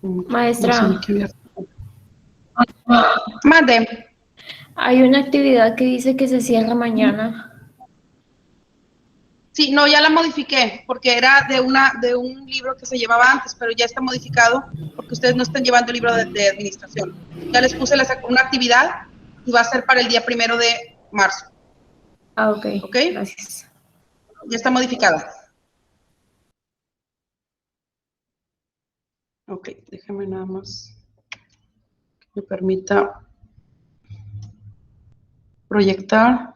No sé ni Maestra, qué había. Mande. hay una actividad que dice que se cierra mañana. Sí, no, ya la modifiqué, porque era de un libro que se llevaba antes, pero ya está modificado, porque ustedes no están llevando el libro de administración. Ya les puse una actividad y va a ser para el día 1 de marzo. Ah, ok, ¿Ok? gracias. Ya está modificada. Ok, déjame nada más que me permita proyectar.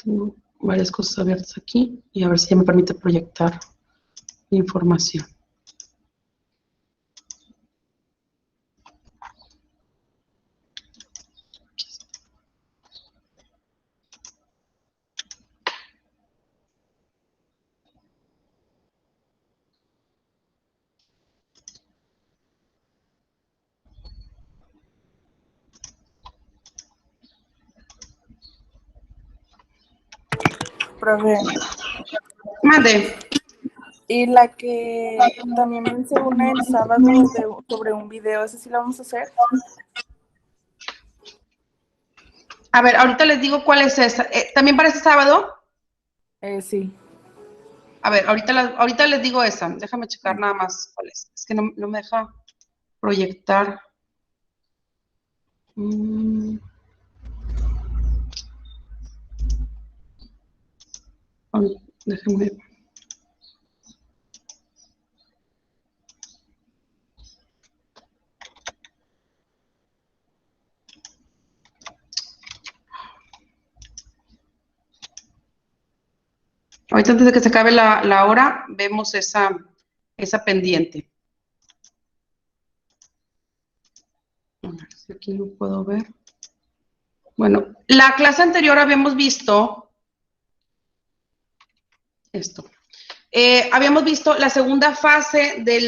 Tengo varias cosas abiertas aquí y a ver si ya me permite proyectar información. Profe, Mande. y la que también vence una el sábado sobre un video, ¿esa sí la vamos a hacer? A ver, ahorita les digo cuál es esa. ¿También para este sábado? Sí. A ver, ahorita les digo esa. Déjame checar nada más cuál es. Es que no me deja proyectar. Déjenme. Ahorita antes de que se acabe la hora, vemos esa pendiente. A ver si aquí lo puedo ver. Bueno, la clase anterior habíamos visto esto. Habíamos visto la segunda fase de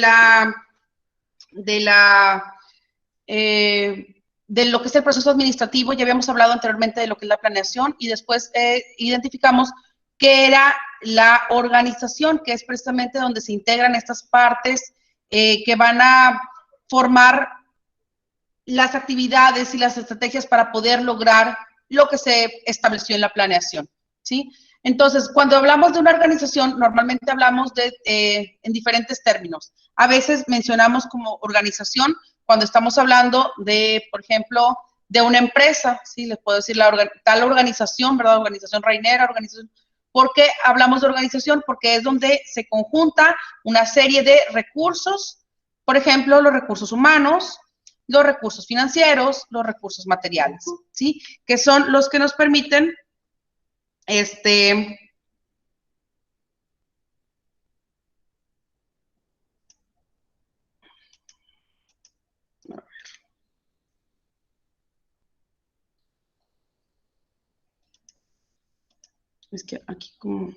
lo que es el proceso administrativo. Ya habíamos hablado anteriormente de lo que es la planeación y después identificamos que era la organización, que es precisamente donde se integran estas partes que van a formar las actividades y las estrategias para poder lograr lo que se estableció en la planeación, ¿sí? Entonces, cuando hablamos de una organización, normalmente hablamos en diferentes términos. A veces mencionamos como organización cuando estamos hablando de, por ejemplo, de una empresa, ¿sí? Les puedo decir tal organización, ¿verdad? Organización Rainera, organización. ¿Por qué hablamos de organización? Porque es donde se conjunta una serie de recursos, por ejemplo, los recursos humanos, los recursos financieros, los recursos materiales, ¿sí? Que son los que nos permiten, es que aquí como...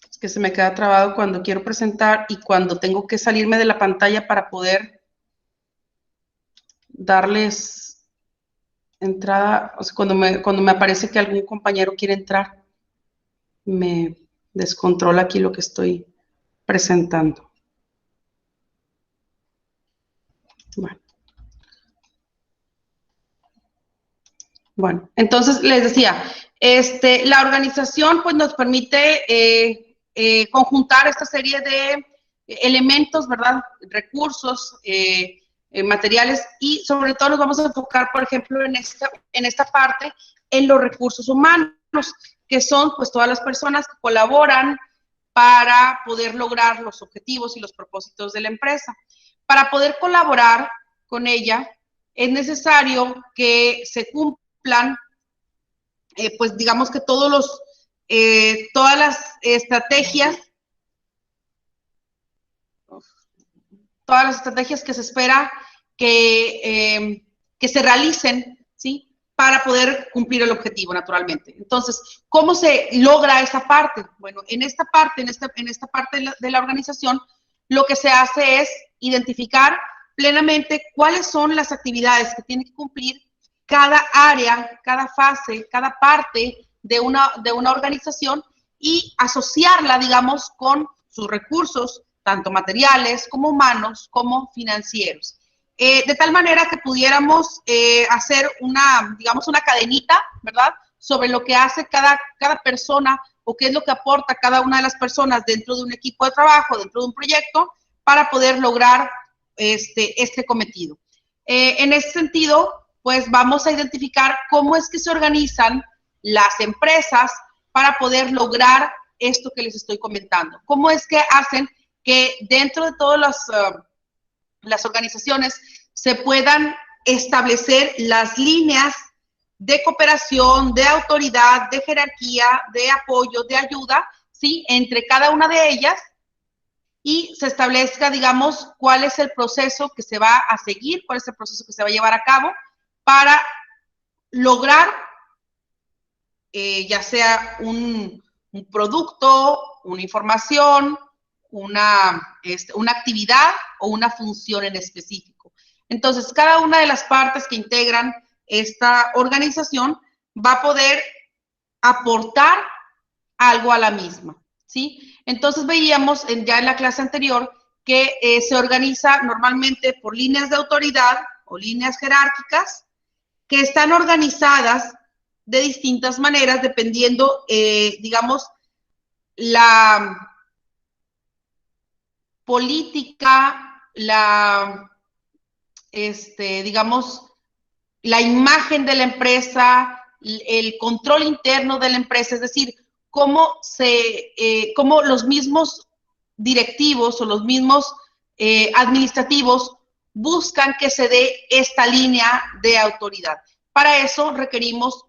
Es que se me queda trabado cuando quiero presentar y cuando tengo que salirme de la pantalla para poder darles entrada, o sea, cuando me aparece que algún compañero quiere entrar, me descontrola aquí lo que estoy presentando. Bueno, entonces les decía, la organización pues nos permite conjuntar esta serie de elementos, ¿verdad? Recursos, materiales y sobre todo nos vamos a enfocar, por ejemplo, en esta parte, en los recursos humanos, que son pues todas las personas que colaboran para poder lograr los objetivos y los propósitos de la empresa. Para poder colaborar con ella, es necesario que se cumplan, pues digamos que todas las estrategias que se espera que se realicen, ¿sí? para poder cumplir el objetivo, naturalmente. Entonces, ¿cómo se logra esa parte? Bueno, en esta parte de la organización, lo que se hace es identificar plenamente cuáles son las actividades que tiene que cumplir cada área, cada fase, cada parte de una organización y asociarla, digamos, con sus recursos, tanto materiales como humanos, como financieros. De tal manera que pudiéramos hacer digamos, una cadenita, ¿verdad?, sobre lo que hace cada persona o qué es lo que aporta cada una de las personas dentro de un equipo de trabajo, dentro de un proyecto, para poder lograr este cometido. En ese sentido, pues vamos a identificar cómo es que se organizan las empresas para poder lograr esto que les estoy comentando. Cómo es que hacen que dentro de todas las organizaciones se puedan establecer las líneas de cooperación, de autoridad, de jerarquía, de apoyo, de ayuda, ¿sí?, entre cada una de ellas, y se establezca, digamos, cuál es el proceso que se va a seguir, cuál es el proceso que se va a llevar a cabo para lograr ya sea un producto, una información, una actividad o una función en específico. Entonces, cada una de las partes que integran esta organización va a poder aportar algo a la misma, ¿sí? Entonces, veíamos ya en la clase anterior que se organiza normalmente por líneas de autoridad o líneas jerárquicas que están organizadas de distintas maneras dependiendo, digamos, la política, digamos, la imagen de la empresa, el control interno de la empresa, es decir, cómo los mismos directivos o los mismos administrativos buscan que se dé esta línea de autoridad. Para eso requerimos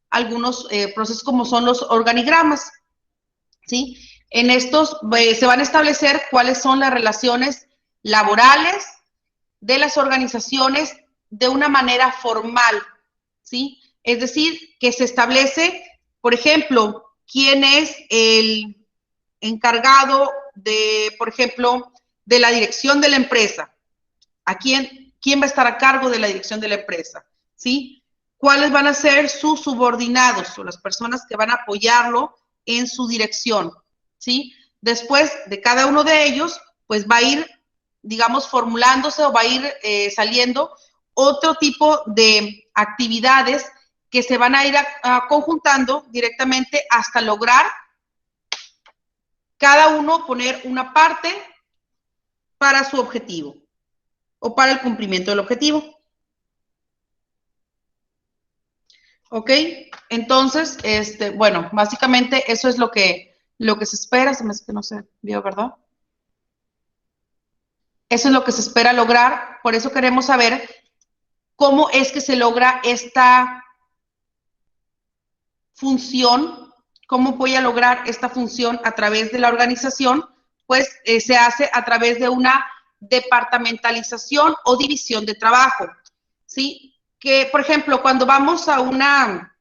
algunos procesos como son los organigramas, ¿sí? En estos se van a establecer cuáles son las relaciones laborales de las organizaciones de una manera formal, ¿sí? Es decir, que se establece, por ejemplo, quién es el encargado de, por ejemplo, de la dirección de la empresa, quién va a estar a cargo de la dirección de la empresa, ¿sí? ¿Cuáles van a ser sus subordinados o las personas que van a apoyarlo en su dirección, ¿sí? Después de cada uno de ellos, pues va a ir, digamos, formulándose o va a ir saliendo otro tipo de actividades que se van a ir conjuntando directamente hasta lograr cada uno poner una parte para su objetivo o para el cumplimiento del objetivo. ¿Ok? Entonces, bueno, básicamente eso es lo que se espera. Se me hace que no se vio, ¿verdad? Eso es lo que se espera lograr. Por eso queremos saber cómo es que se logra esta función, cómo voy a lograr esta función a través de la organización, pues se hace a través de una departamentalización o división de trabajo, ¿sí? Que, por ejemplo, cuando vamos a una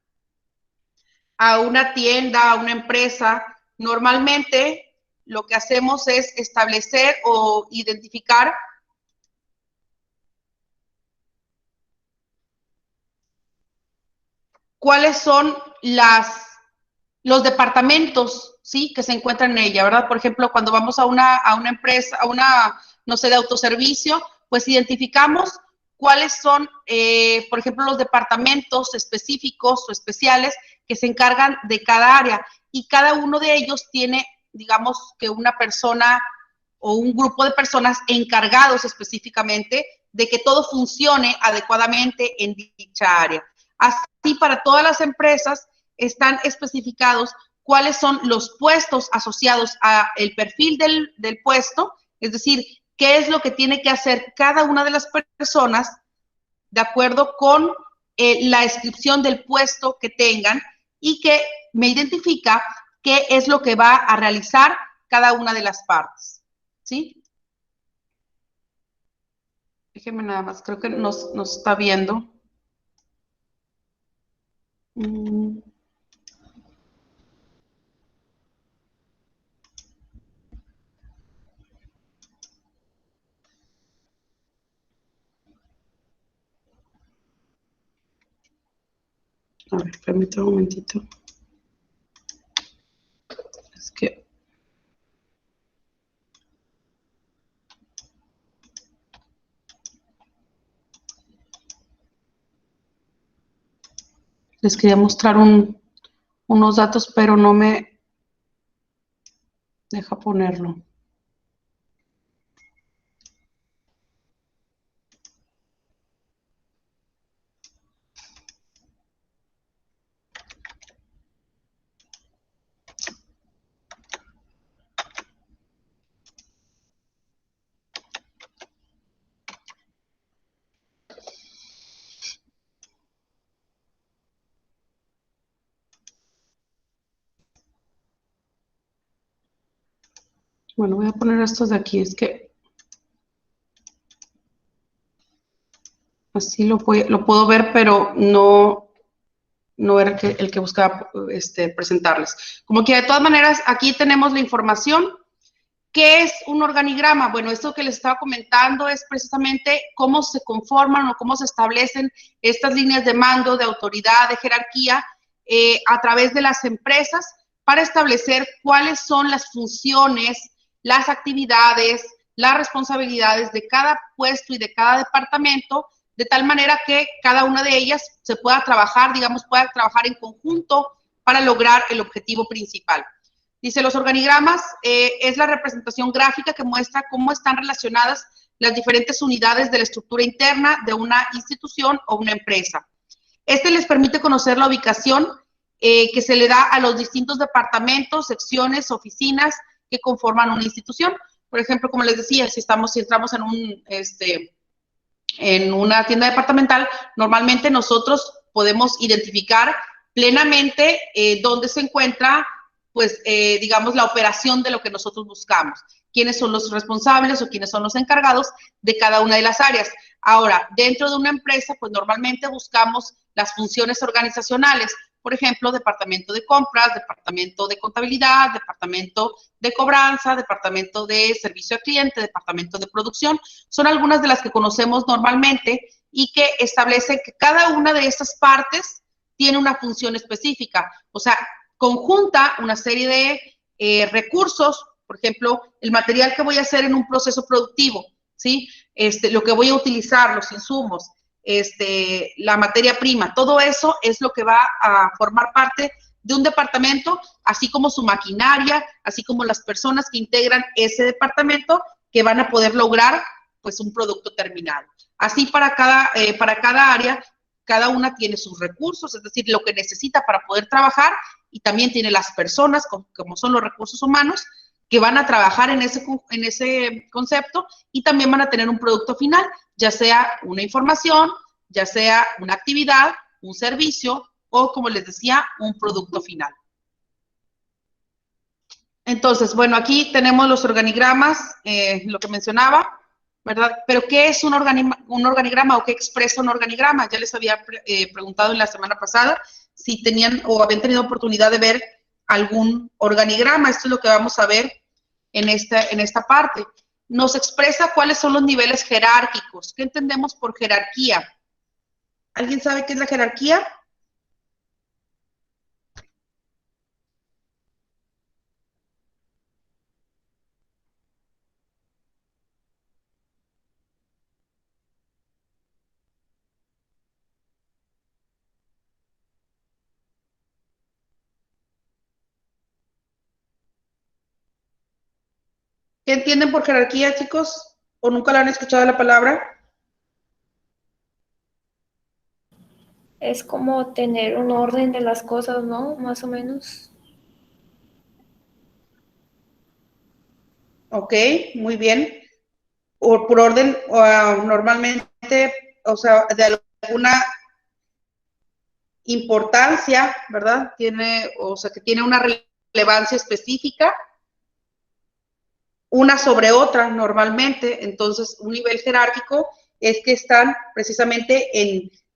tienda, a una empresa, normalmente lo que hacemos es establecer o identificar cuáles son los departamentos, ¿sí?, que se encuentran en ella, ¿verdad? Por ejemplo, cuando vamos a una empresa, no sé, de autoservicio, pues identificamos cuáles son, por ejemplo, los departamentos específicos o especiales que se encargan de cada área, y cada uno de ellos tiene, digamos, que una persona o un grupo de personas encargados específicamente de que todo funcione adecuadamente en dicha área. Así, para todas las empresas están especificados cuáles son los puestos asociados a el perfil del puesto, es decir, qué es lo que tiene que hacer cada una de las personas de acuerdo con la descripción del puesto que tengan, y que me identifica qué es lo que va a realizar cada una de las partes, ¿sí? Déjenme nada más, creo que nos está viendo. Mm. A ver, permítame un momentito. Es que... les quería mostrar unos datos, pero no me deja ponerlo. Bueno, voy a poner estos de aquí, es que así lo puedo ver, pero no era el que buscaba presentarles. Como que de todas maneras, aquí tenemos la información. ¿Qué es un organigrama? Bueno, esto que les estaba comentando es precisamente cómo se conforman o cómo se establecen estas líneas de mando, de autoridad, de jerarquía a través de las empresas para establecer cuáles son las funciones, las actividades, las responsabilidades de cada puesto y de cada departamento, de tal manera que cada una de ellas se pueda trabajar, digamos, pueda trabajar en conjunto para lograr el objetivo principal. Dice, los organigramas es la representación gráfica que muestra cómo están relacionadas las diferentes unidades de la estructura interna de una institución o una empresa. Este les permite conocer la ubicación que se le da a los distintos departamentos, secciones, oficinas que conforman una institución. Por ejemplo, como les decía, si entramos en una tienda departamental, normalmente nosotros podemos identificar plenamente dónde se encuentra, pues, digamos, la operación de lo que nosotros buscamos, quiénes son los responsables o quiénes son los encargados de cada una de las áreas. Ahora, dentro de una empresa, pues normalmente buscamos las funciones organizacionales, por ejemplo, departamento de compras, departamento de contabilidad, departamento de cobranza, departamento de servicio al cliente, departamento de producción. Son algunas de las que conocemos normalmente y que establecen que cada una de estas partes tiene una función específica. O sea, conjunta una serie de recursos, por ejemplo, el material que voy a hacer en un proceso productivo, ¿sí? Lo que voy a utilizar, los insumos, la materia prima, todo eso es lo que va a formar parte de un departamento, así como su maquinaria, así como las personas que integran ese departamento que van a poder lograr, pues, un producto terminado. Así para cada área, cada una tiene sus recursos, es decir, lo que necesita para poder trabajar, y también tiene las personas, como son los recursos humanos, que van a trabajar en ese concepto y también van a tener un producto final, ya sea una información, ya sea una actividad, un servicio o, como les decía, un producto final. Entonces, bueno, aquí tenemos los organigramas, lo que mencionaba, ¿verdad? Pero, ¿qué es un organigrama o qué expresa un organigrama? Ya les había preguntado en la semana pasada si tenían o habían tenido oportunidad de ver algún organigrama. Esto es lo que vamos a ver en esta parte. Nos expresa cuáles son los niveles jerárquicos. ¿Qué entendemos por jerarquía? ¿Alguien sabe qué es la jerarquía? ¿Qué entienden por jerarquía, chicos? ¿O nunca la han escuchado la palabra? Es como tener un orden de las cosas, ¿no? Más o menos. Ok, muy bien. O por orden, normalmente, o sea, de alguna importancia, ¿verdad? O sea, que tiene una relevancia específica, una sobre otra normalmente. Entonces, un nivel jerárquico es que están precisamente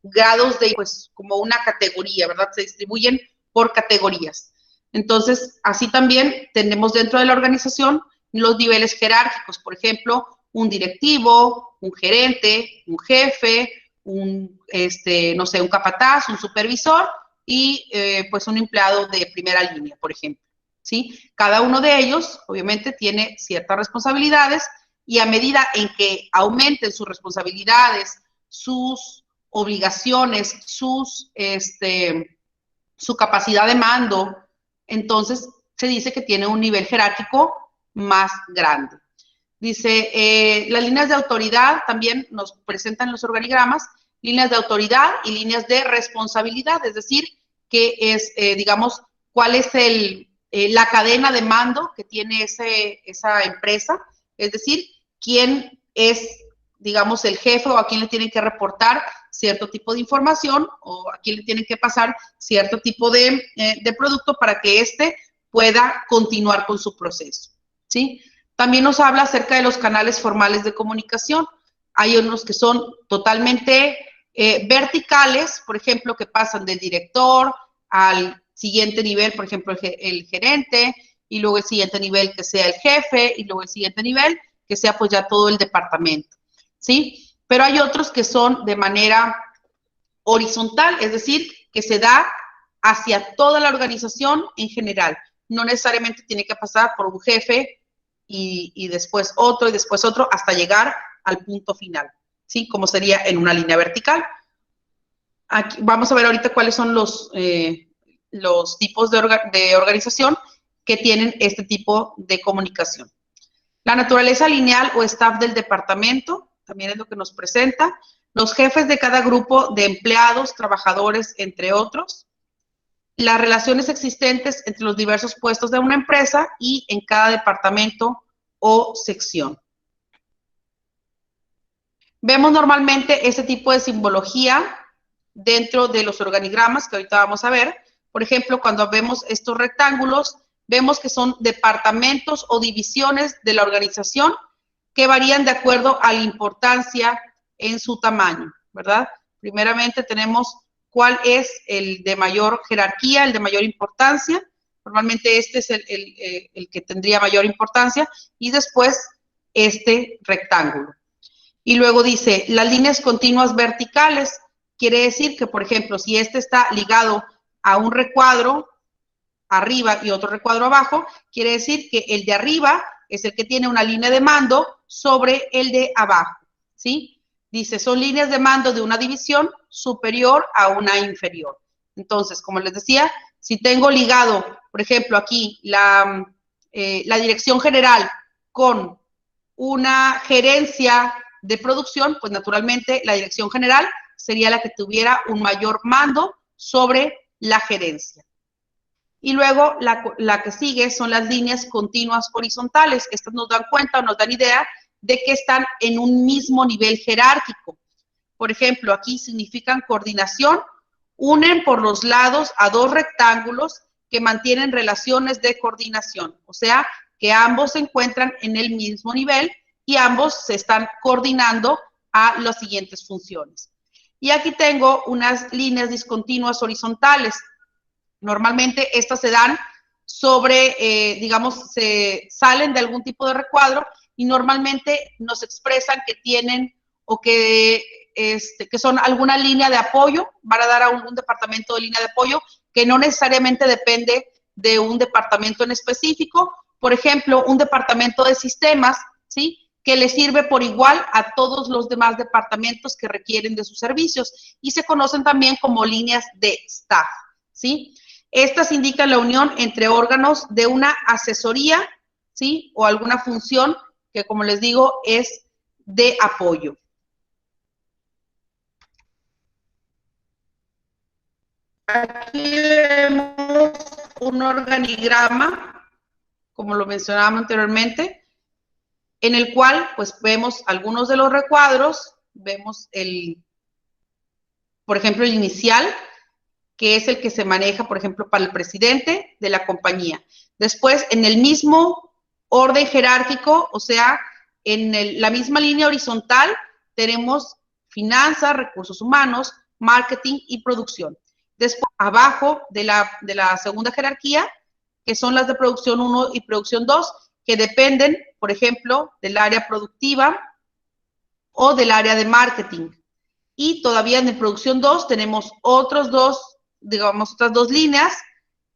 grados de, pues, como una categoría, ¿verdad? Se distribuyen por categorías. Entonces, así también tenemos dentro de la organización los niveles jerárquicos, por ejemplo, un directivo, un gerente, un jefe, no sé, un capataz, un supervisor y pues un empleado de primera línea, por ejemplo, ¿sí? Cada uno de ellos, obviamente, tiene ciertas responsabilidades y a medida en que aumenten sus responsabilidades, sus obligaciones, su capacidad de mando, entonces se dice que tiene un nivel jerárquico más grande. Dice, las líneas de autoridad también nos presentan los organigramas, líneas de autoridad y líneas de responsabilidad, es decir, que es, digamos, cuál es la cadena de mando que tiene esa empresa, es decir, quién es, digamos, el jefe o a quién le tienen que reportar cierto tipo de información o a quién le tienen que pasar cierto tipo de producto para que éste pueda continuar con su proceso, ¿sí? También nos habla acerca de los canales formales de comunicación. Hay unos que son totalmente verticales, por ejemplo, que pasan del director al siguiente nivel, por ejemplo, el gerente, y luego el siguiente nivel que sea el jefe, y luego el siguiente nivel que sea pues ya todo el departamento, ¿sí? Pero hay otros que son de manera horizontal, es decir, que se da hacia toda la organización en general. No necesariamente tiene que pasar por un jefe y después otro y después otro hasta llegar al punto final, ¿sí? Como sería en una línea vertical. Aquí vamos a ver ahorita cuáles son los tipos de organización que tienen este tipo de comunicación. La naturaleza lineal o staff del departamento, también es lo que nos presenta. Los jefes de cada grupo de empleados, trabajadores, entre otros. Las relaciones existentes entre los diversos puestos de una empresa y en cada departamento o sección. Vemos normalmente este tipo de simbología dentro de los organigramas que ahorita vamos a ver. Por ejemplo, cuando vemos estos rectángulos, vemos que son departamentos o divisiones de la organización que varían de acuerdo a la importancia en su tamaño, ¿verdad? Primeramente tenemos cuál es el de mayor jerarquía, el de mayor importancia. Normalmente este es el que tendría mayor importancia y después este rectángulo. Y luego dice, las líneas continuas verticales, quiere decir que, por ejemplo, si este está ligado a un recuadro arriba y otro recuadro abajo, quiere decir que el de arriba es el que tiene una línea de mando sobre el de abajo, ¿sí? Dice, son líneas de mando de una división superior a una inferior. Entonces, como les decía, si tengo ligado, por ejemplo, aquí la dirección general con una gerencia de producción, pues naturalmente la dirección general sería la que tuviera un mayor mando sobre la gerencia. Y luego la que sigue son las líneas continuas horizontales. Estas nos dan cuenta, nos dan idea de que están en un mismo nivel jerárquico. Por ejemplo, aquí significan coordinación, unen por los lados a dos rectángulos que mantienen relaciones de coordinación, o sea, que ambos se encuentran en el mismo nivel y ambos se están coordinando a las siguientes funciones. Y aquí tengo unas líneas discontinuas horizontales. Normalmente estas se dan sobre, digamos, se salen de algún tipo de recuadro y normalmente nos expresan que tienen o que son alguna línea de apoyo, van a dar a un departamento de línea de apoyo que no necesariamente depende de un departamento en específico. Por ejemplo, un departamento de sistemas, ¿sí?, que le sirve por igual a todos los demás departamentos que requieren de sus servicios y se conocen también como líneas de staff, ¿sí? Estas indican la unión entre órganos de una asesoría, ¿sí?, o alguna función que, como les digo, es de apoyo. Aquí vemos un organigrama, como lo mencionábamos anteriormente, en el cual pues vemos algunos de los recuadros, vemos por ejemplo, el inicial, que es el que se maneja, por ejemplo, para el presidente de la compañía. Después, en el mismo orden jerárquico, o sea, en la misma línea horizontal, tenemos finanzas, recursos humanos, marketing y producción. Después, abajo de la segunda jerarquía, que son las de producción 1 y producción 2, que dependen, por ejemplo, del área productiva o del área de marketing. Y todavía en producción 2 tenemos otras dos líneas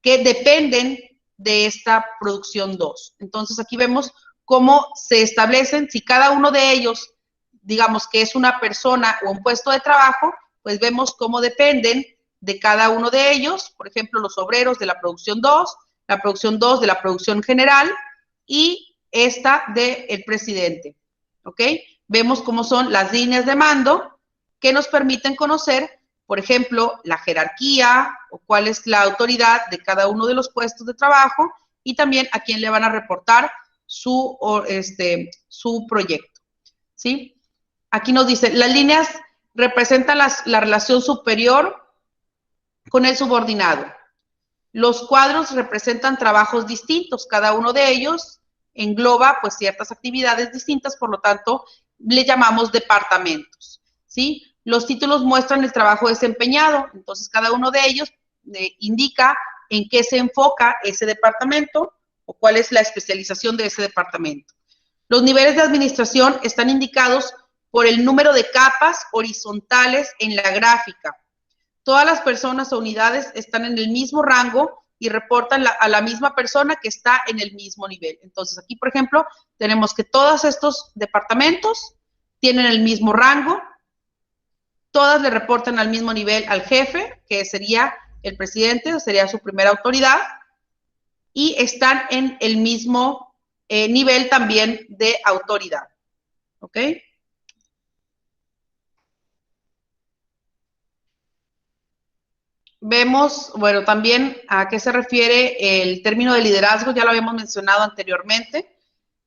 que dependen de esta producción 2. Entonces, aquí vemos cómo se establecen, si cada uno de ellos, digamos que es una persona o un puesto de trabajo, pues vemos cómo dependen de cada uno de ellos, por ejemplo, los obreros de la producción 2, la producción 2 de la producción general y esta del presidente, ¿ok? Vemos cómo son las líneas de mando que nos permiten conocer, por ejemplo, la jerarquía o cuál es la autoridad de cada uno de los puestos de trabajo y también a quién le van a reportar su proyecto, ¿sí? Aquí nos dice, las líneas representan la relación superior con el subordinado. Los cuadros representan trabajos distintos, cada uno de ellos engloba pues ciertas actividades distintas, por lo tanto, le llamamos departamentos, ¿sí? Los títulos muestran el trabajo desempeñado, entonces cada uno de ellos indica en qué se enfoca ese departamento o cuál es la especialización de ese departamento. Los niveles de administración están indicados por el número de capas horizontales en la gráfica. Todas las personas o unidades están en el mismo rango y reportan a la misma persona que está en el mismo nivel. Entonces, aquí, por ejemplo, tenemos que todos estos departamentos tienen el mismo rango, todas le reportan al mismo nivel al jefe, que sería el presidente, o sería su primera autoridad, y están en el mismo nivel también de autoridad. ¿Ok? Vemos, bueno, también a qué se refiere el término de liderazgo, ya lo habíamos mencionado anteriormente.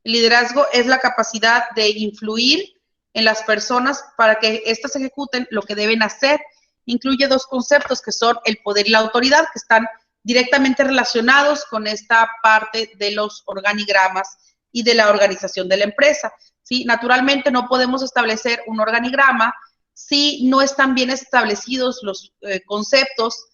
El liderazgo es la capacidad de influir en las personas para que éstas ejecuten lo que deben hacer. Incluye dos conceptos que son el poder y la autoridad, que están directamente relacionados con esta parte de los organigramas y de la organización de la empresa. ¿Sí? Naturalmente no podemos establecer un organigrama si no están bien establecidos los conceptos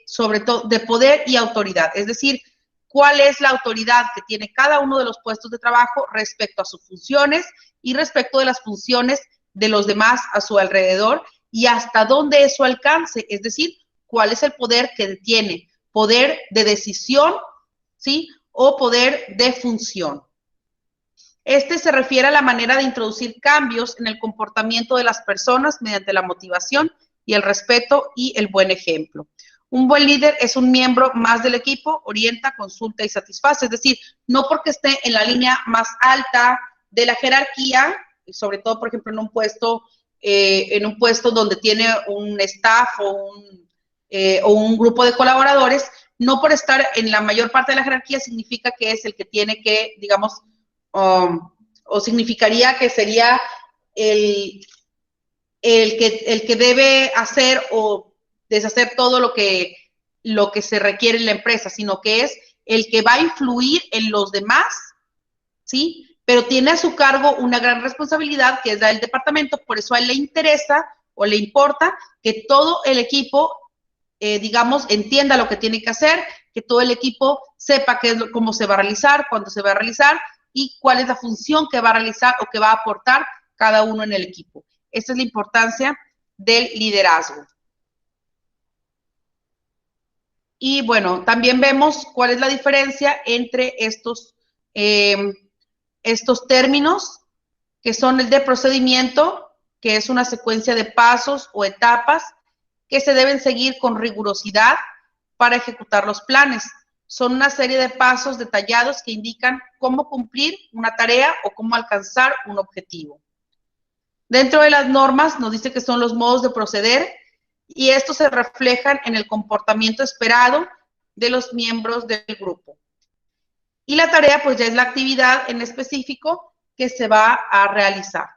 sobre todo, de poder y autoridad. Es decir, cuál es la autoridad que tiene cada uno de los puestos de trabajo respecto a sus funciones y respecto de las funciones de los demás a su alrededor y hasta dónde es su alcance, es decir, cuál es el poder que tiene, poder de decisión, ¿sí? O poder de función. Este se refiere a la manera de introducir cambios en el comportamiento de las personas mediante la motivación y el respeto y el buen ejemplo. Un buen líder es un miembro más del equipo, orienta, consulta y satisface, es decir, no porque esté en la línea más alta de la jerarquía, sobre todo, por ejemplo, en un puesto donde tiene un staff o un grupo de colaboradores, no por estar en la mayor parte de la jerarquía significa que es el que tiene que, digamos, o significaría que sería el que debe hacer o deshacer todo lo que se requiere en la empresa, sino que es el que va a influir en los demás, ¿sí? Pero tiene a su cargo una gran responsabilidad que es la del departamento, por eso a él le interesa o le importa que todo el equipo, digamos, entienda lo que tiene que hacer, que todo el equipo sepa cómo se va a realizar, cuándo se va a realizar y cuál es la función que va a realizar o que va a aportar cada uno en el equipo. Esa es la importancia del liderazgo. Y bueno, también vemos cuál es la diferencia entre estos términos, que son el de procedimiento, que es una secuencia de pasos o etapas que se deben seguir con rigurosidad para ejecutar los planes. Son una serie de pasos detallados que indican cómo cumplir una tarea o cómo alcanzar un objetivo. Dentro de las normas nos dice que son los modos de proceder y estos se reflejan en el comportamiento esperado de los miembros del grupo. Y la tarea pues ya es la actividad en específico que se va a realizar.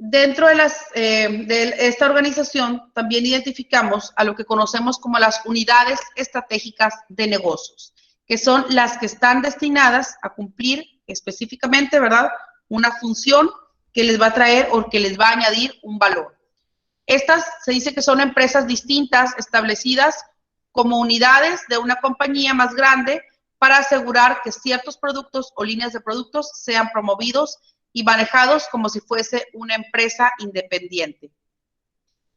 Dentro de esta organización también identificamos a lo que conocemos como las unidades estratégicas de negocios, que son las que están destinadas a cumplir específicamente, ¿verdad?, una función que les va a traer o que les va a añadir un valor. Estas se dice que son empresas distintas establecidas como unidades de una compañía más grande para asegurar que ciertos productos o líneas de productos sean promovidos y manejados como si fuese una empresa independiente.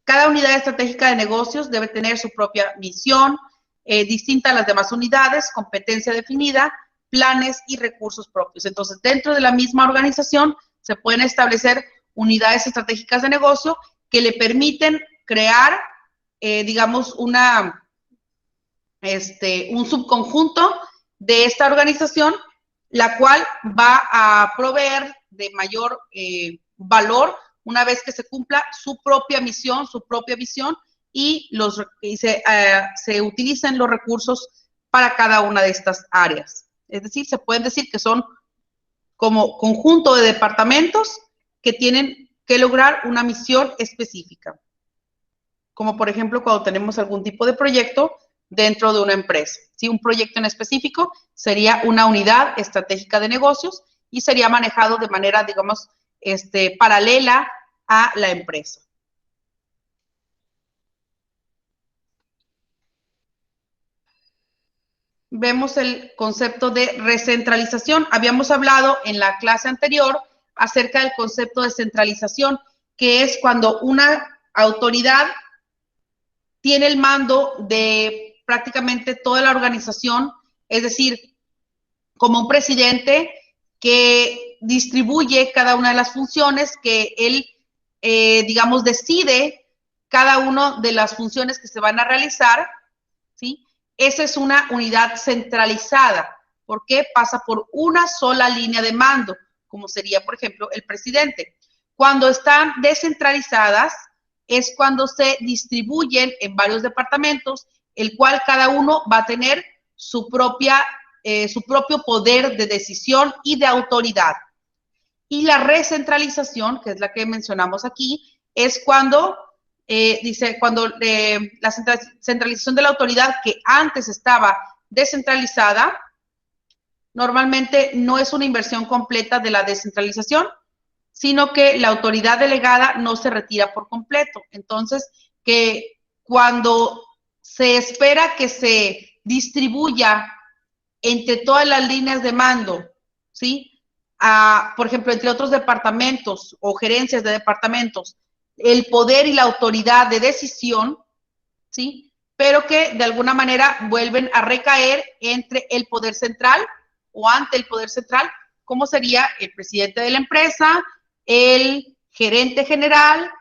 Cada unidad estratégica de negocios debe tener su propia misión, distinta a las demás unidades, competencia definida, planes y recursos propios. Entonces, dentro de la misma organización se pueden establecer unidades estratégicas de negocio que le permiten crear, digamos, un subconjunto de esta organización, la cual va a proveer de mayor valor una vez que se cumpla su propia misión, su propia visión y se utilicen los recursos para cada una de estas áreas. Es decir, se pueden decir que son como conjunto de departamentos que tienen que lograr una misión específica. Como por ejemplo cuando tenemos algún tipo de proyecto dentro de una empresa. ¿Sí? Un proyecto en específico sería una unidad estratégica de negocios y sería manejado de manera, digamos, paralela a la empresa. Vemos el concepto de recentralización. Habíamos hablado en la clase anterior acerca del concepto de centralización, que es cuando una autoridad tiene el mando de prácticamente toda la organización, es decir, como un presidente que distribuye cada una de las funciones, que él, digamos, decide cada una de las funciones que se van a realizar, ¿sí? Esa es una unidad centralizada, porque pasa por una sola línea de mando, como sería, por ejemplo, el presidente. Cuando están descentralizadas, es cuando se distribuyen en varios departamentos, el cual cada uno va a tener su propio poder de decisión y de autoridad. Y la recentralización, que es la que mencionamos aquí, es cuando, la centralización de la autoridad que antes estaba descentralizada, normalmente no es una inversión completa de la descentralización, sino que la autoridad delegada no se retira por completo. Entonces, que cuando se espera que se distribuya entre todas las líneas de mando, ¿sí? Por ejemplo, entre otros departamentos o gerencias de departamentos, el poder y la autoridad de decisión, ¿sí? Pero que de alguna manera vuelven a recaer entre el poder central o ante el poder central, como sería el presidente de la empresa, el gerente general,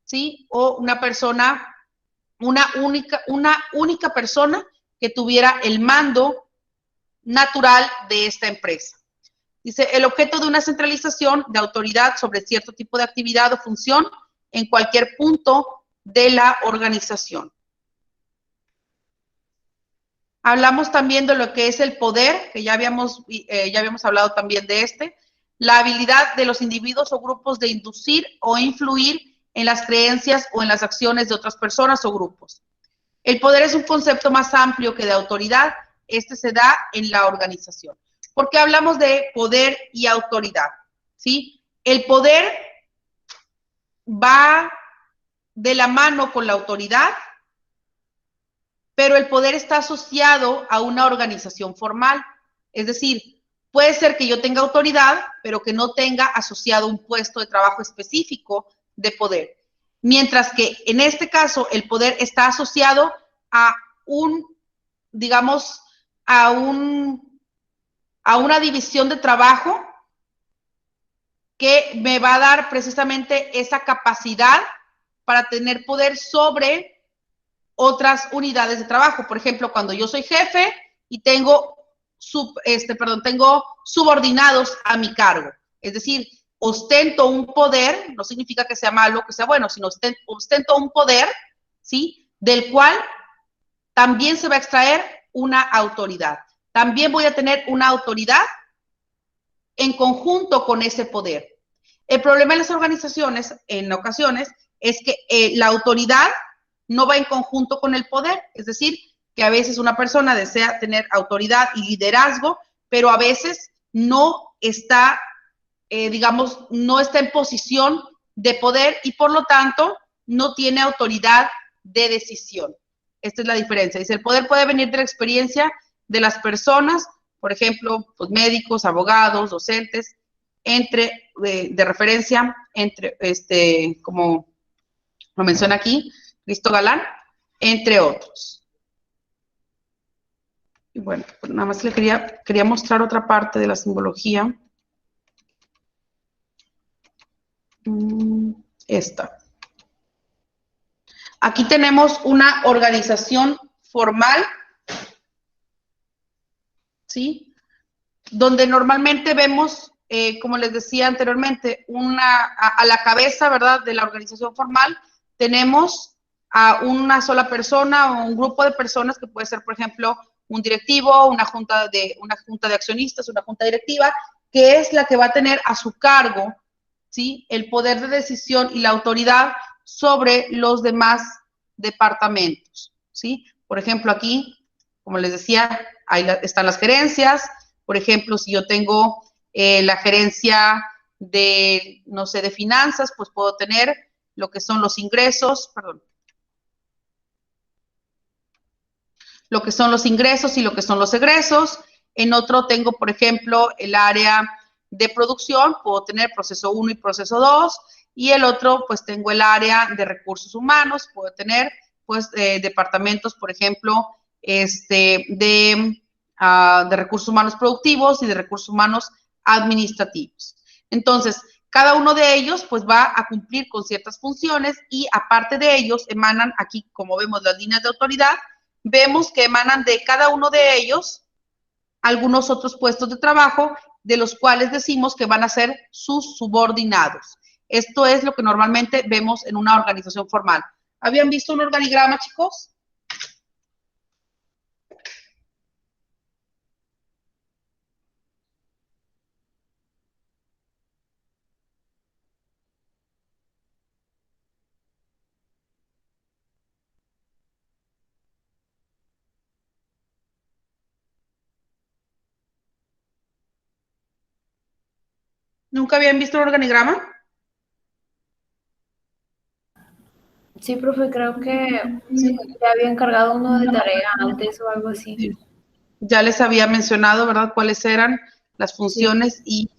¿sí? O una persona, una única persona que tuviera el mando natural de esta empresa. Dice, el objeto de una centralización de autoridad sobre cierto tipo de actividad o función en cualquier punto de la organización. Hablamos también de lo que es el poder, que ya habíamos hablado también de la habilidad de los individuos o grupos de inducir o influir en las creencias o en las acciones de otras personas o grupos. El poder es un concepto más amplio que de autoridad. Se da en la organización. ¿Por qué hablamos de poder y autoridad? ¿Sí? El poder va de la mano con la autoridad, pero el poder está asociado a una organización formal. Es decir, puede ser que yo tenga autoridad, pero que no tenga asociado un puesto de trabajo específico de poder. Mientras que en este caso el poder está asociado a digamos, a una división de trabajo que me va a dar precisamente esa capacidad para tener poder sobre otras unidades de trabajo. Por ejemplo, cuando yo soy jefe y tengo subordinados a mi cargo. Es decir, ostento un poder, no significa que sea malo, que sea bueno, sino ostento un poder, ¿sí? Del cual también se va a extraer una autoridad. También voy a tener una autoridad en conjunto con ese poder. El problema de las organizaciones, en ocasiones, es que la autoridad no va en conjunto con el poder, es decir, que a veces una persona desea tener autoridad y liderazgo, pero a veces no está, digamos, no está en posición de poder y por lo tanto no tiene autoridad de decisión. Esta es la diferencia. Dice, el poder puede venir de la experiencia de las personas, por ejemplo, pues, médicos, abogados, docentes, entre, de referencia, entre, como lo menciona aquí, Cristo Galán, entre otros. Y bueno, pues nada más le quería mostrar otra parte de la simbología. Esta. Aquí tenemos una organización formal, ¿sí? Donde normalmente vemos, como les decía anteriormente, a la cabeza, ¿verdad?, de la organización formal, tenemos a una sola persona o un grupo de personas que puede ser, por ejemplo, un directivo, una junta de accionistas, una junta directiva, que es la que va a tener a su cargo, ¿sí?, el poder de decisión y la autoridad sobre los demás departamentos, ¿sí? Por ejemplo, aquí, como les decía, ahí están las gerencias. Por ejemplo, si yo tengo la gerencia de, no sé, de finanzas, pues puedo tener lo que son los ingresos, lo que son los ingresos y lo que son los egresos. En otro tengo, por ejemplo, el área de producción, puedo tener proceso 1 y proceso 2, y el otro, pues tengo el área de recursos humanos, puedo tener, pues, departamentos, por ejemplo, de recursos humanos productivos y de recursos humanos administrativos. Entonces, cada uno de ellos, pues, va a cumplir con ciertas funciones y, aparte de ellos, emanan aquí, como vemos, las líneas de autoridad, vemos que emanan de cada uno de ellos algunos otros puestos de trabajo, de los cuales decimos que van a ser sus subordinados. Esto es lo que normalmente vemos en una organización formal. ¿Habían visto un organigrama, chicos? ¿Nunca habían visto un organigrama? Sí, profe, creo que ya había encargado uno de tarea antes o algo así. Sí. Ya les había mencionado, ¿verdad?, cuáles eran las funciones. Sí. Y,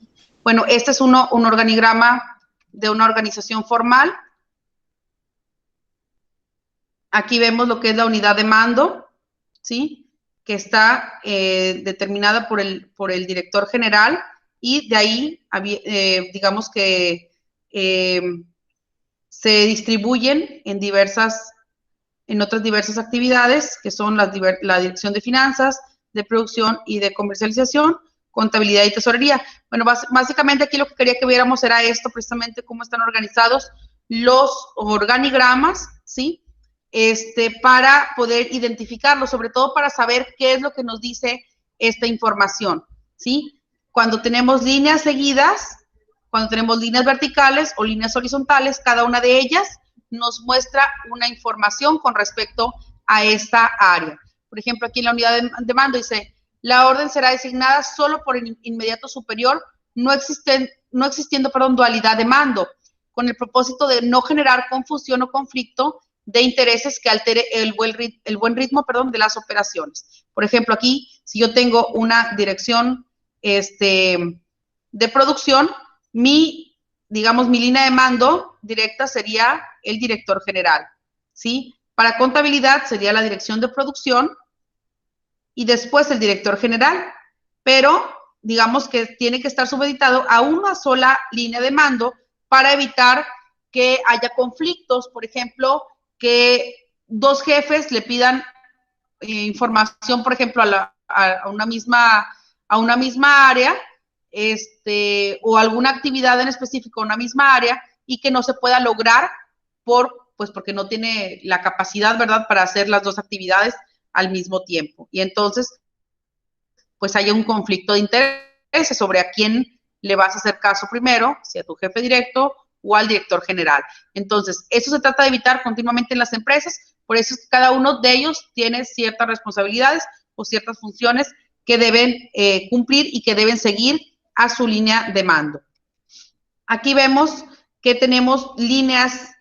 bueno, este es un organigrama de una organización formal. Aquí vemos lo que es la unidad de mando, ¿sí?, que está determinada por el director general, y de ahí, digamos que se distribuyen en otras diversas actividades, que son la dirección de finanzas, de producción y de comercialización, contabilidad y tesorería. Bueno, básicamente aquí lo que quería que viéramos era esto, precisamente cómo están organizados los organigramas, ¿sí?, para poder identificarlo, sobre todo para saber qué es lo que nos dice esta información, ¿sí? Cuando tenemos líneas seguidas, cuando tenemos líneas verticales o líneas horizontales, cada una de ellas nos muestra una información con respecto a esta área. Por ejemplo, aquí en la unidad de mando dice, la orden será designada solo por el inmediato superior, no existiendo, dualidad de mando, con el propósito de no generar confusión o conflicto de intereses que altere el buen ritmo de las operaciones. Por ejemplo, aquí, si yo tengo una dirección de producción, mi línea de mando directa sería el director general, ¿sí? Para contabilidad sería la dirección de producción y después el director general, pero digamos que tiene que estar supeditado a una sola línea de mando para evitar que haya conflictos, por ejemplo, que dos jefes le pidan información, por ejemplo, a una misma área, o alguna actividad en específico, una misma área, y que no se pueda lograr porque no tiene la capacidad, ¿verdad?, para hacer las dos actividades al mismo tiempo. Y entonces, pues haya un conflicto de intereses sobre a quién le vas a hacer caso primero, si a tu jefe directo o al director general. Entonces, eso se trata de evitar continuamente en las empresas, por eso es que cada uno de ellos tiene ciertas responsabilidades o ciertas funciones que deben cumplir y que deben seguir a su línea de mando. Aquí vemos que tenemos líneas,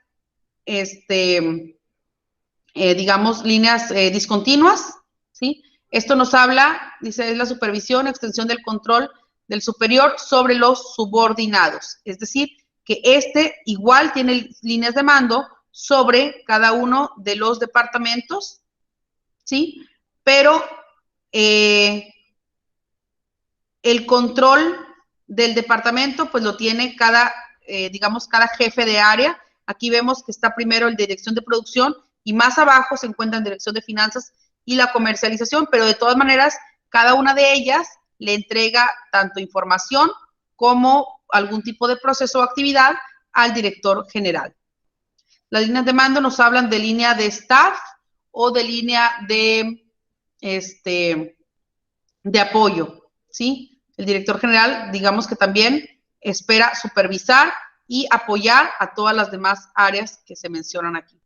digamos, líneas discontinuas, ¿sí? Esto nos habla, dice, es la supervisión, extensión del control del superior sobre los subordinados. Es decir, que igual tiene líneas de mando sobre cada uno de los departamentos, ¿sí? Pero el control del departamento, pues lo tiene digamos, cada jefe de área. Aquí vemos que está primero el de dirección de producción y más abajo se encuentran dirección de finanzas y la comercialización, pero de todas maneras, cada una de ellas le entrega tanto información como algún tipo de proceso o actividad al director general. Las líneas de mando nos hablan de línea de staff o de línea de apoyo, ¿sí? El director general, digamos que también espera supervisar y apoyar a todas las demás áreas que se mencionan aquí.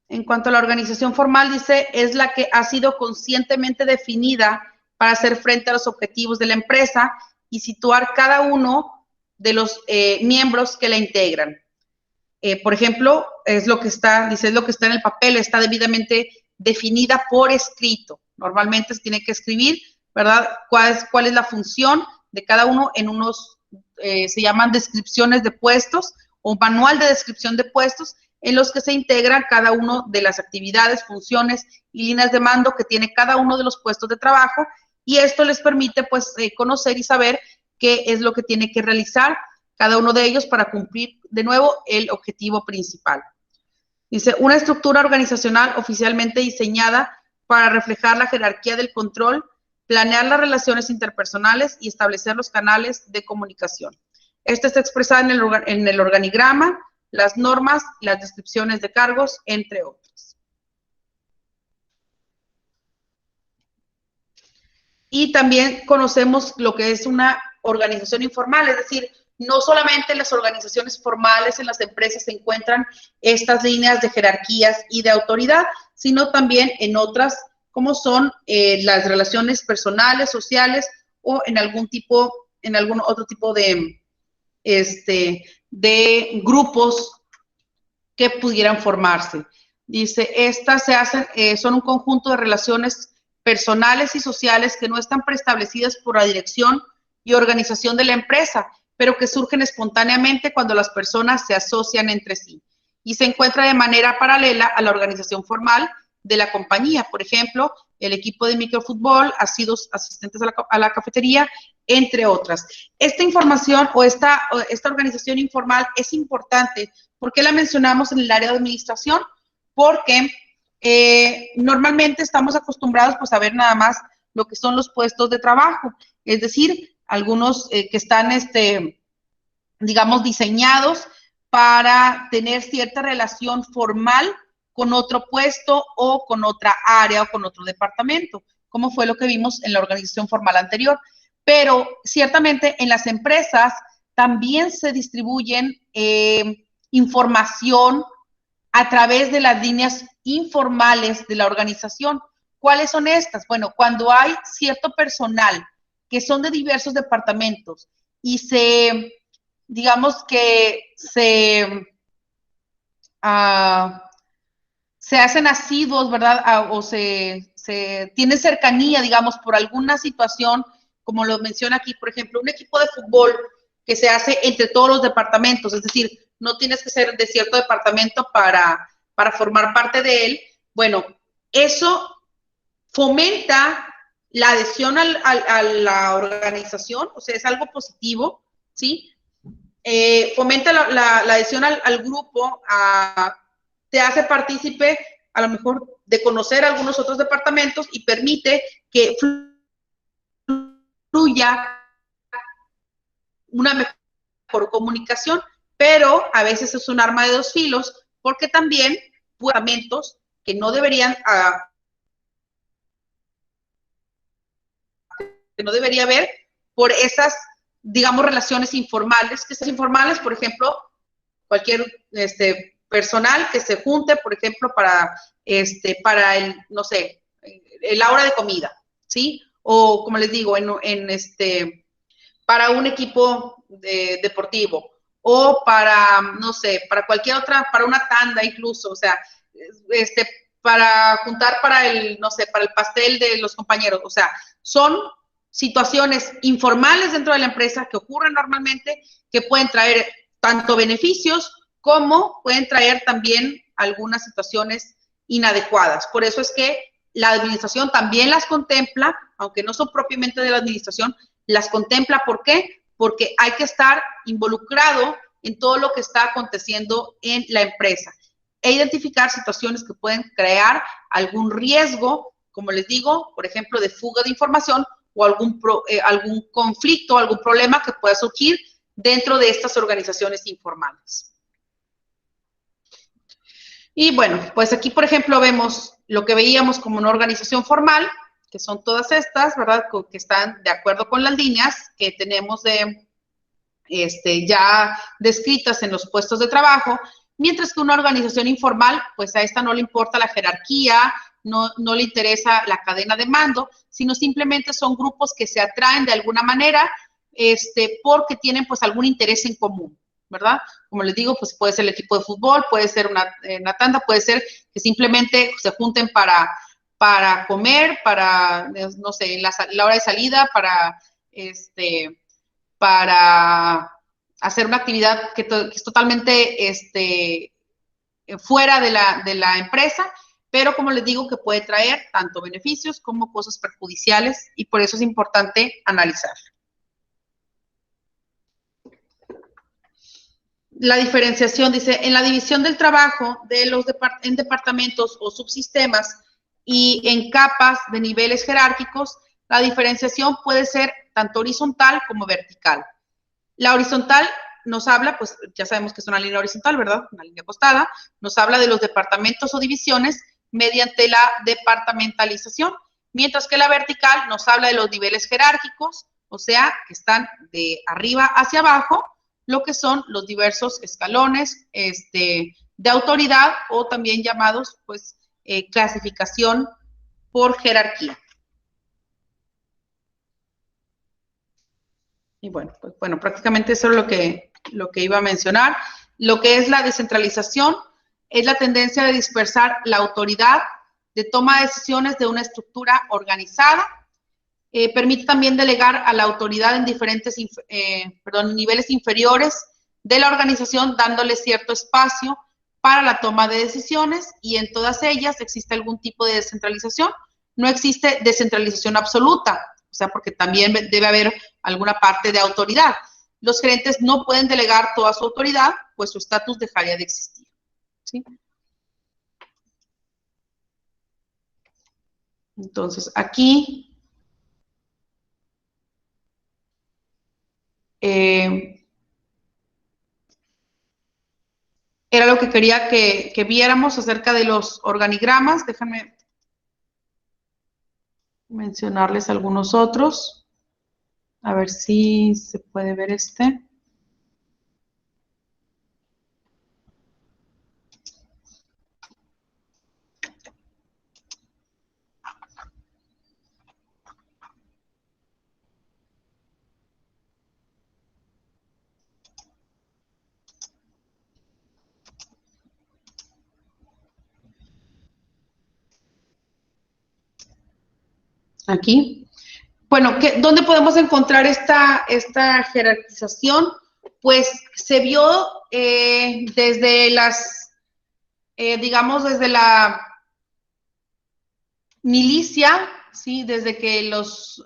En cuanto a la organización formal, dice, es la que ha sido conscientemente definida para hacer frente a los objetivos de la empresa y situar cada uno de los miembros que la integran. Por ejemplo, es lo que está en el papel, está debidamente definida por escrito. Normalmente se tiene que escribir, ¿verdad? ¿Cuál es la función de cada uno en se llaman descripciones de puestos o manual de descripción de puestos, en los que se integran cada uno de las actividades, funciones y líneas de mando que tiene cada uno de los puestos de trabajo, y esto les permite, pues, conocer y saber qué es lo que tiene que realizar cada uno de ellos para cumplir, de nuevo, el objetivo principal. Dice, una estructura organizacional oficialmente diseñada para reflejar la jerarquía del control, planear las relaciones interpersonales y establecer los canales de comunicación. Esta está expresada en el organigrama, las normas, las descripciones de cargos, entre otras. Y también conocemos lo que es una organización informal, es decir, no solamente en las organizaciones formales, en las empresas se encuentran estas líneas de jerarquías y de autoridad, sino también en otras, como son las relaciones personales, sociales, o en algún otro tipo de grupos que pudieran formarse. Dice, estas son un conjunto de relaciones personales y sociales que no están preestablecidas por la dirección y organización de la empresa, pero que surgen espontáneamente cuando las personas se asocian entre sí y se encuentra de manera paralela a la organización formal de la compañía. Por ejemplo, el equipo de microfútbol, asistentes a la cafetería, entre otras. Esta información o esta organización informal es importante. ¿Por qué la mencionamos en el área de administración? Porque normalmente estamos acostumbrados, pues, a ver nada más lo que son los puestos de trabajo, es decir, algunos que están, digamos, diseñados para tener cierta relación formal con otro puesto o con otra área o con otro departamento, como fue lo que vimos en la organización formal anterior. Pero ciertamente en las empresas también se distribuyen información a través de las líneas informales de la organización. ¿Cuáles son estas? Bueno, cuando hay cierto personal que son de diversos departamentos y digamos que se hacen asiduos, ¿verdad? O se tiene cercanía, digamos, por alguna situación, como lo menciona aquí, por ejemplo, un equipo de fútbol que se hace entre todos los departamentos, es decir, no tienes que ser de cierto departamento para formar parte de él. Bueno, eso fomenta la adhesión a la organización, o sea, es algo positivo, ¿sí? Fomenta la adhesión al grupo, te hace partícipe a lo mejor de conocer algunos otros departamentos y permite que fluya una mejor comunicación, pero a veces es un arma de dos filos porque también fundamentos que no deberían, que no debería haber por esas, digamos, relaciones informales, que esas informales, por ejemplo, cualquier personal que se junte, por ejemplo, para el, no sé, la hora de comida, ¿sí? O, como les digo, para un equipo deportivo, o para, no sé, para cualquier otra, para una tanda incluso, o sea, para juntar para el, no sé, para el pastel de los compañeros, o sea, son situaciones informales dentro de la empresa que ocurren normalmente, que pueden traer tanto beneficios como pueden traer también algunas situaciones inadecuadas. Por eso es que la administración también las contempla, aunque no son propiamente de la administración, las contempla. ¿Por qué? Porque hay que estar involucrado en todo lo que está aconteciendo en la empresa e identificar situaciones que pueden crear algún riesgo, como les digo, por ejemplo, de fuga de información o algún conflicto, algún problema que pueda surgir dentro de estas organizaciones informales. Y bueno, pues aquí, por ejemplo, vemos lo que veíamos como una organización formal, que son todas estas, ¿verdad?, que están de acuerdo con las líneas que tenemos ya descritas en los puestos de trabajo, mientras que una organización informal, pues a esta no le importa la jerarquía, no le interesa la cadena de mando, sino simplemente son grupos que se atraen de alguna manera, porque tienen pues algún interés en común, ¿verdad? Como les digo, pues puede ser el equipo de fútbol, puede ser una tanda, puede ser que simplemente se junten para comer, para, no sé, en la hora de salida, para hacer una actividad que es totalmente fuera de la empresa, pero como les digo, que puede traer tanto beneficios como cosas perjudiciales, y por eso es importante analizar. La diferenciación, dice, en la división del trabajo en departamentos o subsistemas y en capas de niveles jerárquicos, la diferenciación puede ser tanto horizontal como vertical. La horizontal nos habla, pues ya sabemos que es una línea horizontal, ¿verdad? Una línea acostada. Nos habla de los departamentos o divisiones mediante la departamentalización, mientras que la vertical nos habla de los niveles jerárquicos, o sea, que están de arriba hacia abajo, lo que son los diversos escalones de autoridad, o también llamados, pues, clasificación por jerarquía. Y bueno, pues bueno, prácticamente eso es lo que iba a mencionar. Lo que es la descentralización es la tendencia de dispersar la autoridad de toma de decisiones de una estructura organizada. Permite también delegar a la autoridad en diferentes niveles inferiores de la organización, dándole cierto espacio para la toma de decisiones, y en todas ellas existe algún tipo de descentralización. No existe descentralización absoluta, o sea, porque también debe haber alguna parte de autoridad. Los gerentes no pueden delegar toda su autoridad, pues su estatus dejaría de existir, ¿sí? Entonces, aquí era lo que quería que viéramos acerca de los organigramas. Déjenme mencionarles algunos otros. A ver si se puede ver este. Aquí. Bueno, ¿dónde podemos encontrar esta jerarquización? Pues se vio desde digamos, desde la milicia, ¿sí? Desde que los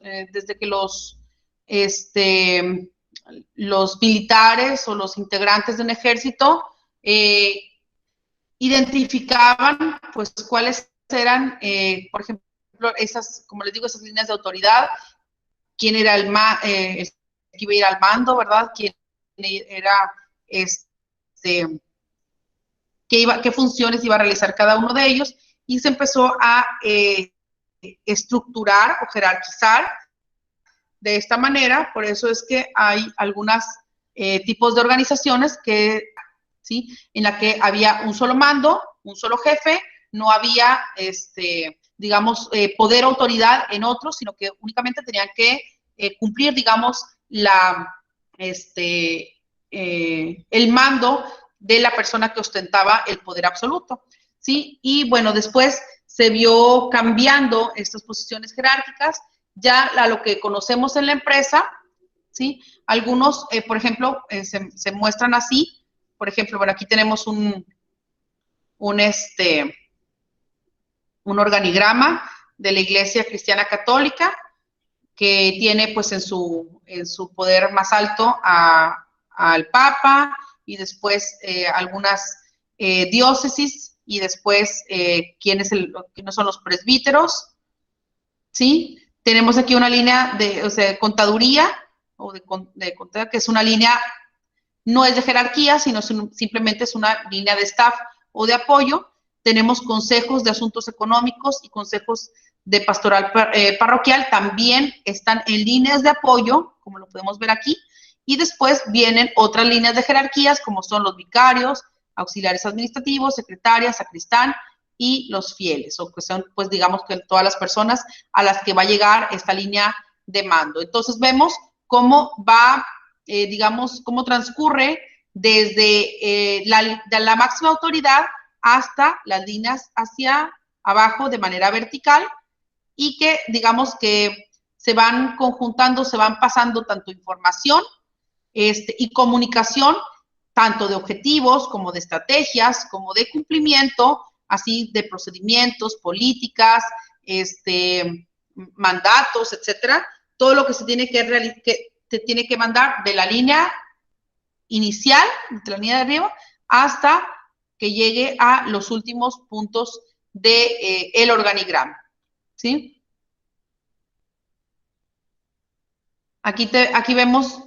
militares o los integrantes de un ejército identificaban, pues, cuáles eran, por ejemplo, como les digo, esas líneas de autoridad, quién era el que iba a ir al mando, ¿verdad? Quién era qué funciones iba a realizar cada uno de ellos, y se empezó a estructurar o jerarquizar de esta manera. Por eso es que hay algunos tipos de organizaciones que, ¿sí?, en la que había un solo mando, un solo jefe, no había, digamos, poder o autoridad en otros, sino que únicamente tenían que cumplir, digamos, el mando de la persona que ostentaba el poder absoluto, ¿sí? Y bueno, después se vio cambiando estas posiciones jerárquicas ya a lo que conocemos en la empresa, ¿sí? Algunos, por ejemplo, se muestran así. Por ejemplo, bueno, aquí tenemos un organigrama de la Iglesia Cristiana Católica, que tiene pues en su poder más alto al Papa, y después algunas diócesis, y después quiénes son los presbíteros, ¿sí? Tenemos aquí una línea de contaduría, o de contaduría, que es una línea, no es de jerarquía, sino simplemente es una línea de staff o de apoyo. Tenemos consejos de asuntos económicos y consejos de pastoral parroquial, también están en líneas de apoyo, como lo podemos ver aquí, y después vienen otras líneas de jerarquías, como son los vicarios, auxiliares administrativos, secretarias, sacristán y los fieles, o que son, pues digamos, que todas las personas a las que va a llegar esta línea de mando. Entonces vemos cómo va, digamos, cómo transcurre desde la máxima autoridad hasta las líneas hacia abajo de manera vertical, y que digamos que se van conjuntando, se van pasando tanto información y comunicación, tanto de objetivos como de estrategias, como de cumplimiento, así de procedimientos, políticas, mandatos, etcétera, todo lo que se tiene que mandar de la línea inicial, de la línea de arriba, hasta que llegue a los últimos puntos de el organigrama, ¿sí? Aquí vemos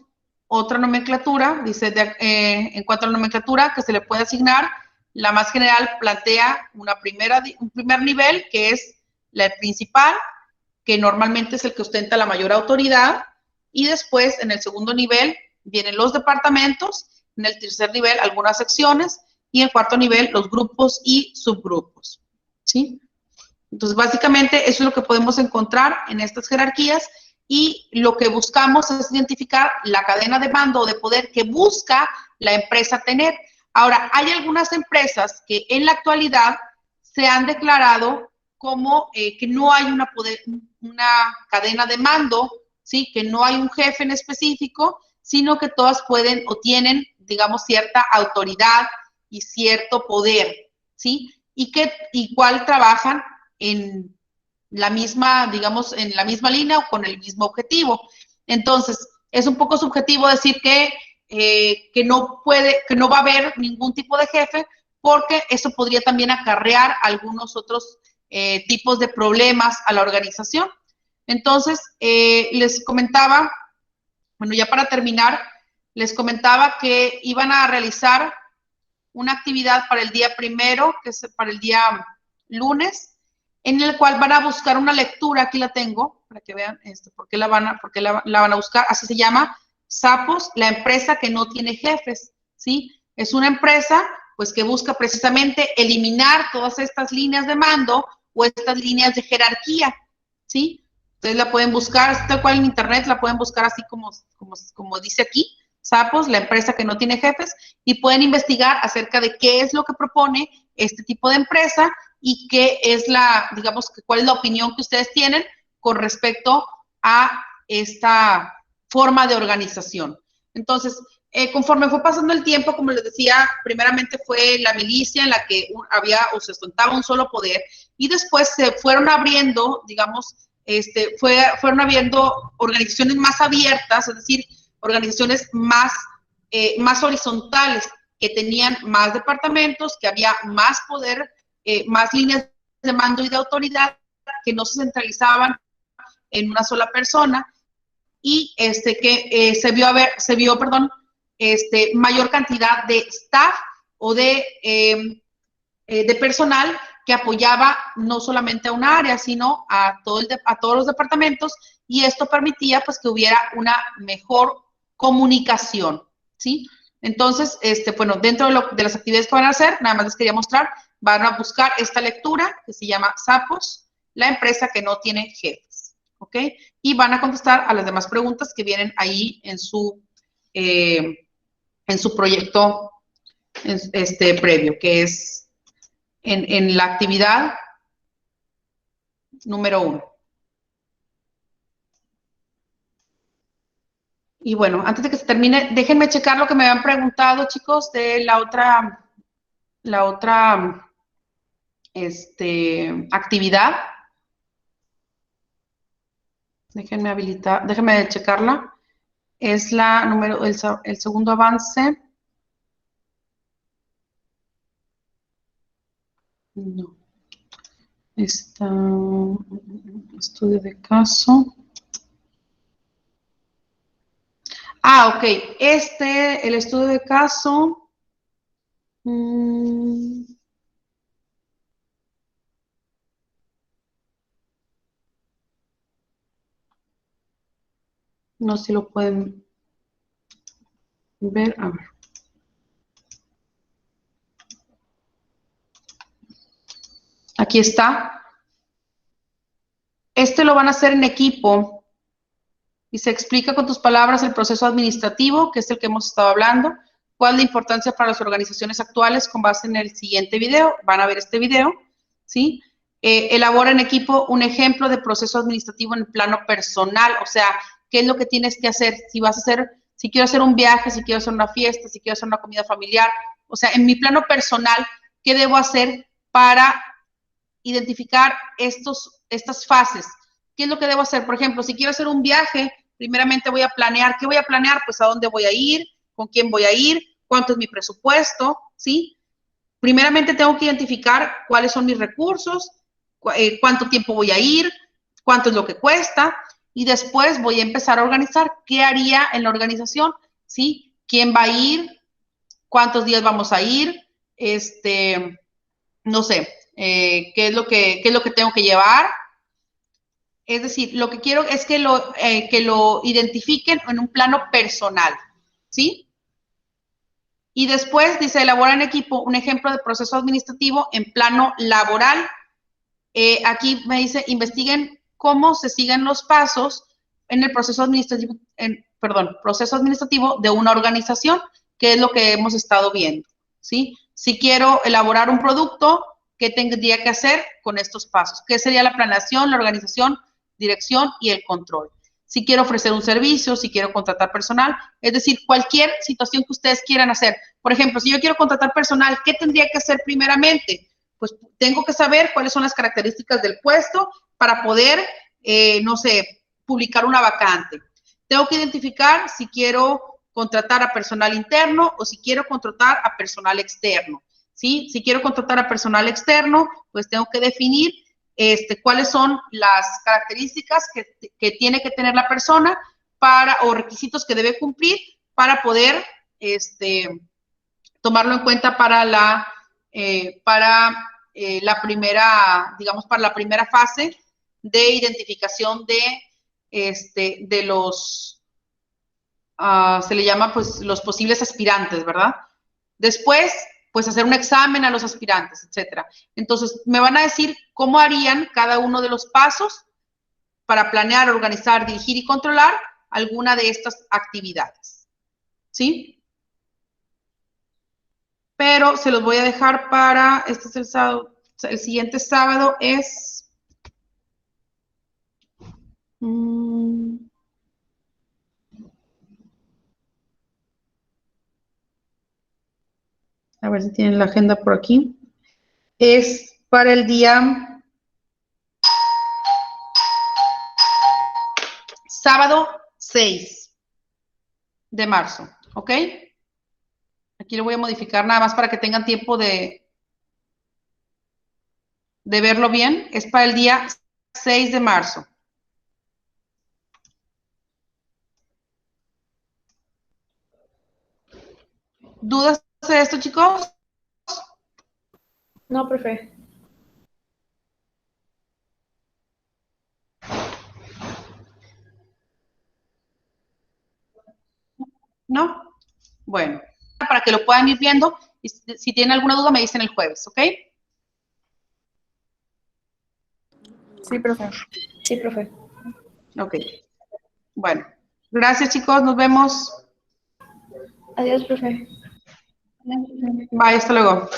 otra nomenclatura, dice, en cuanto a la nomenclatura que se le puede asignar, la más general plantea un primer nivel, que es la principal, que normalmente es el que ostenta la mayor autoridad, y después en el segundo nivel vienen los departamentos, en el tercer nivel algunas secciones, y en el cuarto nivel los grupos y subgrupos, ¿sí? Entonces, básicamente, eso es lo que podemos encontrar en estas jerarquías, y lo que buscamos es identificar la cadena de mando o de poder que busca la empresa tener. Ahora, hay algunas empresas que en la actualidad se han declarado como que no hay una cadena de mando, ¿sí? Que no hay un jefe en específico, sino que todas pueden o tienen, digamos, cierta autoridad y cierto poder, ¿sí? Y cuál trabajan en la misma, digamos, en la misma línea o con el mismo objetivo. Entonces, es un poco subjetivo decir que no va a haber ningún tipo de jefe, porque eso podría también acarrear algunos otros tipos de problemas a la organización. Entonces, les comentaba, bueno, ya para terminar, les comentaba que iban a realizar una actividad para el día primero, que es para el día lunes, en el cual van a buscar una lectura. Aquí la tengo, para que vean por qué la van a buscar. Así se llama: Sapos, la empresa que no tiene jefes, ¿sí? Es una empresa, pues, que busca precisamente eliminar todas estas líneas de mando o estas líneas de jerarquía, ¿sí? Ustedes la pueden buscar, tal cual en internet, la pueden buscar así como dice aquí: Sapos, la empresa que no tiene jefes, y pueden investigar acerca de qué es lo que propone este tipo de empresa y qué es digamos, cuál es la opinión que ustedes tienen con respecto a esta forma de organización. Entonces, conforme fue pasando el tiempo, como les decía, primeramente fue la milicia, en la que había o se ostentaba un solo poder, y después se fueron abriendo, digamos, fueron habiendo organizaciones más abiertas, es decir, organizaciones más horizontales, que tenían más departamentos, que había más poder, más líneas de mando y de autoridad, que no se centralizaban en una sola persona, y que se vio mayor cantidad de staff o de de personal que apoyaba no solamente a una área, sino a todos los departamentos, y esto permitía pues que hubiera una mejor comunicación, ¿sí? Entonces, bueno, dentro de las actividades que van a hacer, nada más les quería mostrar, van a buscar esta lectura que se llama Sapos, la empresa que no tiene jefes, ¿ok? Y van a contestar a las demás preguntas que vienen ahí en su proyecto previo, que es en la actividad número 1. Y bueno, antes de que se termine, déjenme checar lo que me habían preguntado, chicos, de la otra actividad. Déjenme checarla. Es el segundo avance. No. Está estudio de caso. Ok. El estudio de caso. No sé si lo pueden ver. A ver. Aquí está. Lo van a hacer en equipo. Y se explica con tus palabras el proceso administrativo, que es el que hemos estado hablando. ¿Cuál es la importancia para las organizaciones actuales con base en el siguiente video? Van a ver este video, ¿sí? Elabora en equipo un ejemplo de proceso administrativo en el plano personal, o sea, ¿qué es lo que tienes que hacer? Si quiero hacer un viaje, si quiero hacer una fiesta, si quiero hacer una comida familiar, o sea, en mi plano personal, ¿qué debo hacer para identificar estas fases? ¿Qué es lo que debo hacer? Por ejemplo, si quiero hacer un viaje, primeramente voy a planear. ¿Qué voy a planear? Pues a dónde voy a ir, con quién voy a ir, cuánto es mi presupuesto, ¿sí? Primeramente tengo que identificar cuáles son mis recursos, cuánto tiempo voy a ir, cuánto es lo que cuesta, y después voy a empezar a organizar qué haría en la organización, ¿sí? ¿Quién va a ir? ¿Cuántos días vamos a ir? No sé, qué es lo que tengo que llevar. Es decir, lo que quiero es que lo identifiquen en un plano personal, ¿sí? Y después dice, elabora en equipo un ejemplo de proceso administrativo en plano laboral. Aquí me dice, investiguen cómo se siguen los pasos en el proceso administrativo de una organización, que es lo que hemos estado viendo, ¿sí? Si quiero elaborar un producto, ¿qué tendría que hacer con estos pasos? ¿Qué sería la planeación, la organización, dirección y el control? Si quiero ofrecer un servicio, si quiero contratar personal, es decir, cualquier situación que ustedes quieran hacer. Por ejemplo, si yo quiero contratar personal, ¿qué tendría que hacer primeramente? Pues tengo que saber cuáles son las características del puesto para poder, no sé, publicar una vacante. Tengo que identificar si quiero contratar a personal interno o si quiero contratar a personal externo, ¿sí? Si quiero contratar a personal externo, pues tengo que definir cuáles son las características que tiene que tener la persona o requisitos que debe cumplir para poder tomarlo en cuenta para la primera, digamos, para la primera fase de identificación de los, se le llama pues los posibles aspirantes, ¿verdad? Después, pues hacer un examen a los aspirantes, etcétera. Entonces, me van a decir cómo harían cada uno de los pasos para planear, organizar, dirigir y controlar alguna de estas actividades, ¿sí? Pero se los voy a dejar para, este es el sábado, el siguiente sábado es... a ver si tienen la agenda por aquí. Es para el día sábado 6 de marzo, ¿ok? Aquí lo voy a modificar nada más para que tengan tiempo de verlo bien. Es para el día 6 de marzo. ¿Dudas de esto, chicos? No, profe. ¿No? Bueno, para que lo puedan ir viendo. Y si tienen alguna duda, me dicen el jueves, ¿ok? Sí, profe. Sí, profe. Ok. Bueno, gracias chicos, nos vemos. Adiós, profe. Bye, hasta luego.